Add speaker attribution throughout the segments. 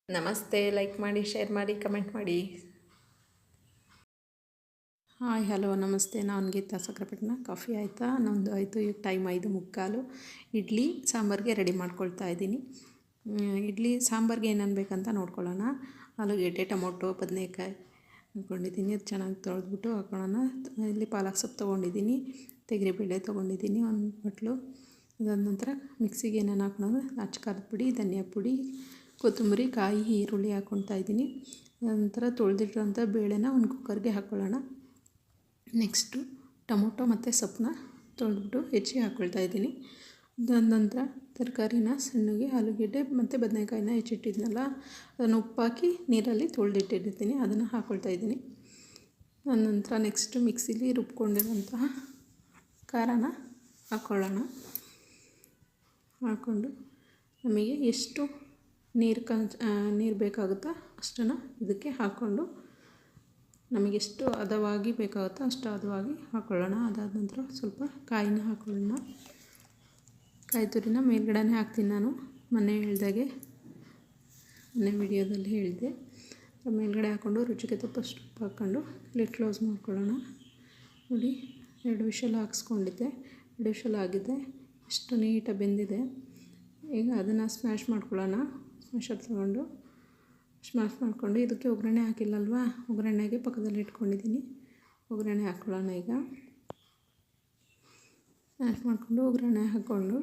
Speaker 1: ನಮಸ್ತೆ. ಲೈಕ್ ಮಾಡಿ, ಶೇರ್ ಮಾಡಿ, ಕಮೆಂಟ್ ಮಾಡಿ.
Speaker 2: ಹಾಯ್ ಹಲೋ ನಮಸ್ತೆ. ನಾನು ಗೀತಾ ಸಕ್ರೆಪಟ್ಟಣ. ಕಾಫಿ ಆಯಿತಾ? ನಮ್ಮದು ಆಯಿತು. ಈಗ ಟೈಮ್ 5:45. ಇಡ್ಲಿ ಸಾಂಬಾರಿಗೆ ರೆಡಿ ಮಾಡ್ಕೊಳ್ತಾ ಇದ್ದೀನಿ. ಇಡ್ಲಿ ಸಾಂಬಾರಿಗೆ ಏನೇನು ಬೇಕಂತ ನೋಡ್ಕೊಳ್ಳೋಣ. ಆಲೂಗೆಡ್ಡೆ, ಟೊಮೊಟೊ, ಬದನೆಕಾಯಿ ಅಂದ್ಕೊಂಡಿದ್ದೀನಿ. ಅದು ಚೆನ್ನಾಗಿ ತೊಳೆದ್ಬಿಟ್ಟು ಹಾಕೊಳ್ಳೋಣ. ಇಲ್ಲಿ ಪಾಲಕ್ ಸೊಪ್ಪು ತೊಗೊಂಡಿದ್ದೀನಿ, ತೆಂಗಿನಬೇಳೆ ತೊಗೊಂಡಿದ್ದೀನಿ, ಒಂದು ಬಟ್ಲು. ಅದಾದ ನಂತರ ಮಿಕ್ಸಿಗೆ ಏನೇನು ಹಾಕೊಳ್ಳೋದು, ಖಾರದ ಪುಡಿ, ಧನಿಯಾ ಪುಡಿ, ಕೊತ್ತಂಬರಿ, ಕಾಯಿ, ಈರುಳ್ಳಿ ಹಾಕ್ಕೊಳ್ತಾ ಇದ್ದೀನಿ. ನಂತರ ತೊಳೆದಿಟ್ಟಿರೋಂಥ ಬೇಳೆನ ಒಂದು ಕುಕ್ಕರ್ಗೆ ಹಾಕ್ಕೊಳ್ಳೋಣ. ನೆಕ್ಸ್ಟು ಟೊಮೊಟೊ ಮತ್ತು ಸೊಪ್ಪನ್ನ ತೊಳೆದ್ಬಿಟ್ಟು ಹೆಚ್ಚಿಗೆ ಹಾಕ್ಕೊಳ್ತಾ ಇದ್ದೀನಿ. ಅದಾದ ನಂತರ ತರಕಾರಿನ ಸಣ್ಣಗೆ ಆಲೂಗೆಡ್ಡೆ ಮತ್ತು ಬದನೆಕಾಯಿನ ಹೆಚ್ಚಿಟ್ಟಿದ್ನಲ್ಲ, ಅದನ್ನು ಉಪ್ಪಾಕಿ ನೀರಲ್ಲಿ ತೊಳೆದಿಟ್ಟಿರ್ತೀನಿ, ಅದನ್ನು ಹಾಕ್ಕೊಳ್ತಾ ಇದ್ದೀನಿ. ನಂತರ ನೆಕ್ಸ್ಟು ಮಿಕ್ಸಿಲಿ ರುಬ್ಕೊಂಡಿರೋಂತಹ ಖಾರನ ಹಾಕ್ಕೊಳ್ಳೋಣ. ಹಾಕ್ಕೊಂಡು ನಮಗೆ ಎಷ್ಟು ನೀರು ಬೇಕಾಗುತ್ತೋ ಅಷ್ಟನ್ನು ಇದಕ್ಕೆ ಹಾಕ್ಕೊಂಡು ನಮಗೆಷ್ಟು ಹದವಾಗಿ ಬೇಕಾಗುತ್ತೋ ಅಷ್ಟು ಹದವಾಗಿ ಹಾಕ್ಕೊಳ್ಳೋಣ. ಅದಾದ ನಂತರ ಸ್ವಲ್ಪ ಕಾಯಿನ ಹಾಕ್ಕೊಳ್ಳೋಣ. ಕಾಯಿ ತುರಿನ ಮೇಲ್ಗಡೆನೇ ಹಾಕ್ತೀನಿ ನಾನು. ಮೊನ್ನೆ ವಿಡಿಯೋದಲ್ಲಿ ಹೇಳಿದೆ. ಮೇಲ್ಗಡೆ ಹಾಕ್ಕೊಂಡು ರುಚಿಗೆ ತಪ್ಪಷ್ಟು ಉಪ್ಪು ಹಾಕ್ಕೊಂಡು ಲಿಡ್ ಕ್ಲೋಸ್ ಮಾಡ್ಕೊಳ್ಳೋಣ. ನೋಡಿ, 2 ವಿಷಲ್ ಹಾಕ್ಸ್ಕೊಂಡಿದ್ದೆ. 2 ವಿಷಲ್ ಆಗಿದೆ. ಎಷ್ಟು ನೀಟಾಗಿ ಬೆಂದಿದೆ. ಈಗ ಅದನ್ನು ಸ್ಮ್ಯಾಶ್ ಮಾಡ್ಕೊಳ್ಳೋಣ. ಸ್ಮ್ಯಾಶರ್ ತೊಗೊಂಡು ಸ್ಮ್ಯಾಶ್ ಮಾಡಿಕೊಂಡು ಇದಕ್ಕೆ ಒಗ್ಗರಣೆ ಹಾಕಿಲ್ಲಲ್ವ, ಒಗ್ಗರಣೆಗೆ ಪಕ್ಕದಲ್ಲಿ ಇಟ್ಕೊಂಡಿದ್ದೀನಿ. ಒಗ್ಗರಣೆ ಹಾಕ್ಕೊಳ್ಳೋಣ. ಈಗ ಸ್ಮ್ಯಾಶ್ ಮಾಡಿಕೊಂಡು ಒಗ್ಗರಣೆ ಹಾಕ್ಕೊಂಡು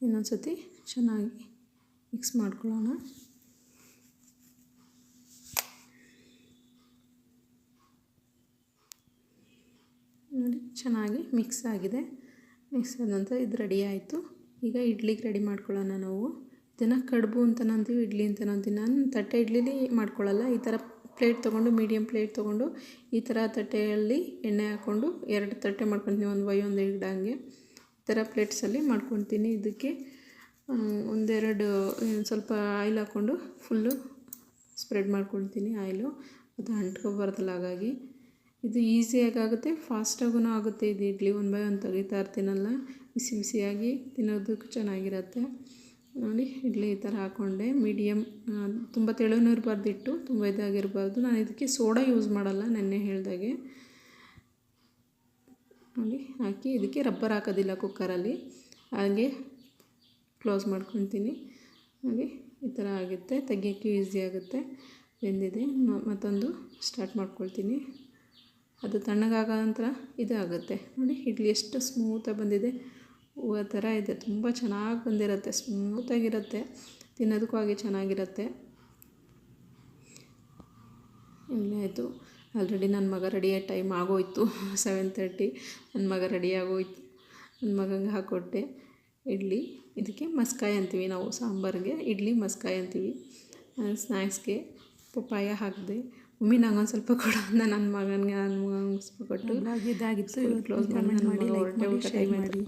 Speaker 2: ಇನ್ನೊಂದು ಸತಿ ಚೆನ್ನಾಗಿ ಮಿಕ್ಸ್ ಮಾಡ್ಕೊಳ್ಳೋಣ. ನೋಡಿ, ಚೆನ್ನಾಗಿ ಮಿಕ್ಸ್ ಆಗಿದೆ. ಮಿಕ್ಸ್ ಆದ ನಂತರ ಇದು ರೆಡಿ ಆಯಿತು. ಈಗ ಇಡ್ಲಿಗೆ ರೆಡಿ ಮಾಡ್ಕೊಳ್ಳೋಣ. ನಾವು ಇದನ್ನು ಕಡುಬು ಅಂತ ಅಂತೀವಿ, ಇಡ್ಲಿ ಅಂತ ಅಂತೀವಿ. ನಾನು ತಟ್ಟೆ ಇಡ್ಲಿಲಿ ಮಾಡ್ಕೊಳ್ಳಲ್ಲ. ಈ ಥರ ಪ್ಲೇಟ್ ತೊಗೊಂಡು, ಮೀಡಿಯಮ್ ಪ್ಲೇಟ್ ತೊಗೊಂಡು ಈ ಥರ ತಟ್ಟೆಯಲ್ಲಿ ಎಣ್ಣೆ ಹಾಕ್ಕೊಂಡು 2 ತಟ್ಟೆ ಮಾಡ್ಕೊತೀನಿ, ಒಂದು ಇಡಂಗೆ. ಈ ಥರ ಪ್ಲೇಟ್ಸಲ್ಲಿ ಮಾಡ್ಕೊತೀನಿ. ಇದಕ್ಕೆ ಒಂದೆರಡು ಸ್ವಲ್ಪ ಆಯಿಲ್ ಹಾಕ್ಕೊಂಡು ಫುಲ್ಲು ಸ್ಪ್ರೆಡ್ ಮಾಡ್ಕೊಳ್ತೀನಿ ಆಯಿಲು. ಅದು ಅಂಟ್ಕೊಬಾರ್ದಲ್ಲ, ಹಾಗಾಗಿ ಇದು ಈಸಿಯಾಗಿ ಆಗುತ್ತೆ, ಫಾಸ್ಟಾಗೂ ಆಗುತ್ತೆ. ಇದು ಇಡ್ಲಿ 1 ಬೈ 1 ತೆಗಿತಾ ಇರ್ತೀನಲ್ಲ, ಬಿಸಿ ಬಿಸಿಯಾಗಿ ತಿನ್ನೋದಕ್ಕೂ ಚೆನ್ನಾಗಿರುತ್ತೆ. ನೋಡಿ, ಇಡ್ಲಿ ಈ ಥರ ಹಾಕ್ಕೊಂಡೆ. ಮೀಡಿಯಮ್, ತುಂಬ ತೆಳುನೂ ಇರಬಾರ್ದು, ಇಟ್ಟು ತುಂಬ ಇದಾಗಿರಬಾರ್ದು. ನಾನು ಇದಕ್ಕೆ ಸೋಡಾ ಯೂಸ್ ಮಾಡಲ್ಲ, ನೆನ್ನೆ ಹೇಳ್ದಾಗೆ. ನೋಡಿ, ಹಾಕಿ ಇದಕ್ಕೆ ರಬ್ಬರ್ ಹಾಕೋದಿಲ್ಲ ಕುಕ್ಕರಲ್ಲಿ, ಹಾಗೆ ಕ್ಲೋಸ್ ಮಾಡ್ಕೊತೀನಿ. ನೋಡಿ, ಈ ಥರ ಆಗುತ್ತೆ. ತೆಗಿಯೋಕ್ಕೆ ಈಸಿ ಆಗುತ್ತೆ. ಬೆಂದಿದೆ. ಮತ್ತೊಂದು ಸ್ಟಾರ್ಟ್ ಮಾಡ್ಕೊಳ್ತೀನಿ. ಅದು ತಣ್ಣಗಾಗೋ ನಂತರ ಇದಾಗುತ್ತೆ. ನೋಡಿ, ಇಡ್ಲಿ ಎಷ್ಟು ಸ್ಮೂತಾಗಿ ಬಂದಿದೆ, ಹೂವು ಥರ ಇದೆ. ತುಂಬ ಚೆನ್ನಾಗಿ ಬಂದಿರುತ್ತೆ, ಸ್ಮೂತಾಗಿರುತ್ತೆ, ತಿನ್ನೋದಕ್ಕೂ ಹಾಗೆ ಚೆನ್ನಾಗಿರುತ್ತೆ. ಇಲ್ಲೇ ಆಯಿತು. ಆಲ್ರೆಡಿ ನನ್ನ ಮಗ ರೆಡಿಯಾಗಿ ಟೈಮ್ ಆಗೋಯ್ತು. 7:30. ನನ್ನ ಮಗ ರೆಡಿ ಆಗೋಯ್ತು. ನನ್ನ ಮಗಂಗೆ ಹಾಕ್ಕೊಟ್ಟೆ ಇಡ್ಲಿ. ಇದಕ್ಕೆ ಮಸ್ಕಾಯಿ ಅಂತೀವಿ ನಾವು, ಸಾಂಬಾರಿಗೆ ಇಡ್ಲಿ ಮಸ್ಕಾಯಿ ಅಂತೀವಿ. ಸ್ನ್ಯಾಕ್ಸ್ಗೆ ಪಪ್ಪಾಯ ಹಾಕಿದೆ. ಮಮ್ಮಿ ನಂಗೊಂದು ಸ್ವಲ್ಪ ಕೊಡು ಅಂತ ನನ್ನ ಮಗನಿಗೆ ಸ್ವಲ್ಪ ಕೊಟ್ಟು ಇದಾಗಿತ್ತು. ಕ್ಲೋಸ್ ಮಾಡಿ, ನನ್ನ ಮಗ ಹೊರಟೆ ಊಟ ಟೈಮ್ ಮಾಡಿ.